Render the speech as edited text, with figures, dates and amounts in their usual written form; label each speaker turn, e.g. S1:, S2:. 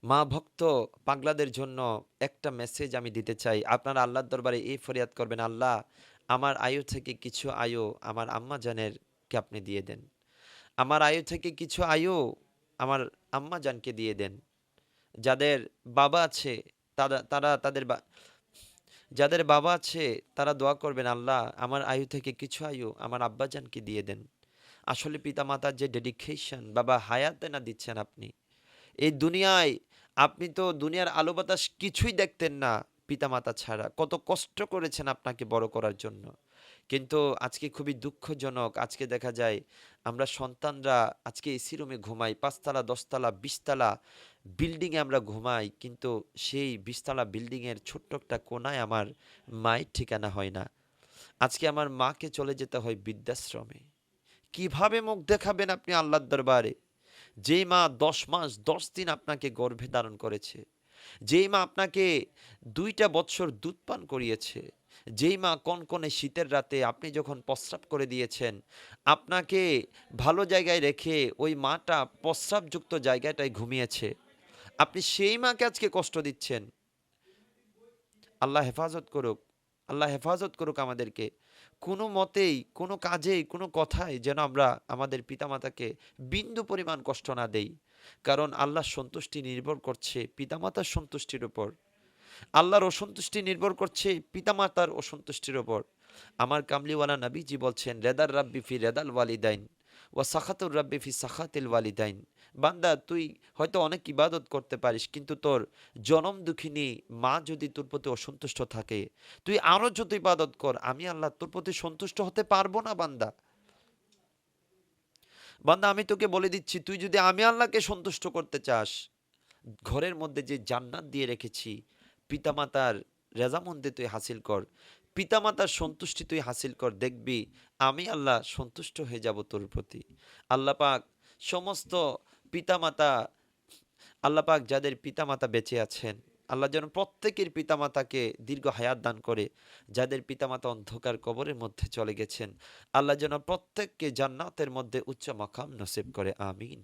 S1: মা ভক্ত পাগলাদের জন্য একটা মেসেজ আমি দিতে চাই। আপনারা আল্লাহর দরবারে এই ফরিয়াদ করবেন, আল্লাহ আমার আয়ু থেকে কিছু আয়ু আমার আম্মা জানেরকে আপনি দিয়ে দেন। আমার আয়ু থেকে কিছু আয়ু আমার আম্মা জানকে দিয়ে দেন। যাদের বাবা আছে তারা তারা তাদের বা যাদের বাবা আছে তারা দোয়া করবেন, আল্লাহ আমার আয়ু থেকে কিছু আয়ু আমার আব্বাজানকে দিয়ে দেন। আসলে পিতামাতার যে ডেডিকেশন, বাবা হায়াত না দিচ্ছেন আপনি। এই দুনিয়ায় আপনি তো দুনিয়ার আলো বাতাস কিছুই দেখতেন না পিতামাতা ছাড়া। কত কষ্ট করেছেন আপনাকে বড় করার জন্য। কিন্তু আজকে খুবই দুঃখজনক, আজকে দেখা যায় আমরা সন্তানরা আজকে এসি রুমে ঘুমাই। ৫ তলা, ১০ তলা, ২০ তলা বিল্ডিংয়ে আমরা ঘুমাই। কিন্তু সেই ২০ তলা বিল্ডিংয়ের ছোট্ট একটা কোণায় আমার মায়ের ঠিকানা হয় না। আজকে আমার মাকে চলে যেতে হয় বৃদ্ধাশ্রমে। কিভাবে মুখ দেখাবেন আপনি আল্লাহর দরবারে? যেই মা ১০ মাস ১০ দিন আপনাকে গর্ভে ধারণ করেছে, যেই মা আপনাকে ২ টা বৎসর দুধ পান করিয়েছে, যেই মা কনকনে শীতের রাতে আপনি যখন প্রস্রাব করে দিয়েছেন, আপনাকে ভালো জায়গায় রেখে ওই মাটা প্রস্রাবযুক্ত জায়গাটায় ঘুমিয়েছে। আপনি সেই মাকে আজকে কষ্ট দিচ্ছেন। আল্লাহ হেফাজত করুক। আল্লাহ হেফাজত করুক আমাদেরকে। কোনো মতেই, কোনো কাজেই, কোনো কথায় যেন আমরা আমাদের পিতামাতাকে বিন্দু পরিমাণ কষ্ট না দেই। কারণ আল্লাহর সন্তুষ্টি নির্ভর করছে পিতামাতার সন্তুষ্টির উপর। আল্লাহর অসন্তুষ্টি নির্ভর করছে পিতামাতার অসন্তুষ্টির উপর। আমার কামলিওয়ালা নবীজি বলছেন, রেদার রাব্বি ফি রেদাল ওয়ালিদাইন ওয়া সাখাতুর রাব্বি ফি সাখাতিল ওয়ালিদাইন। বান্দা তুই হয়তো অনেক ইবাদত করতে পারিস, কিন্তু তোর জনম দুঃখিনী মা যদি তোর প্রতি অসন্তুষ্ট থাকে, তুই আরো যত ইবাদত কর, আমি আল্লাহ তোর প্রতি সন্তুষ্ট হতে পারবো না বান্দা। বান্দা আমি তোকে বলে দিচ্ছি, তুই যদি আমি আল্লাহকে সন্তুষ্ট করতে চাস, ঘরের মধ্যে যে জান্নাত দিয়ে রেখেছি, পিতামাতার রেজামন্দি তুই হাসিল কর, পিতামাতার সন্তুষ্টি তুই হাসিল কর, দেখবি আমি আল্লাহ সন্তুষ্ট হয়ে যাব তোর প্রতি। আল্লাহ পাক সমস্ত পিতামাতা, আল্লাহ পাক যাদের পিতামাতা বেঁচে আছেন, আল্লাহ যেন প্রত্যেকের পিতামাতাকে দীর্ঘ হায়াত দান করে। যাদের পিতামাতা অন্ধকার কবরের মধ্যে চলে গেছেন, আল্লাহ যেন প্রত্যেককে জান্নাতের মধ্যে উচ্চ মাকাম নসিব করে। আমিন।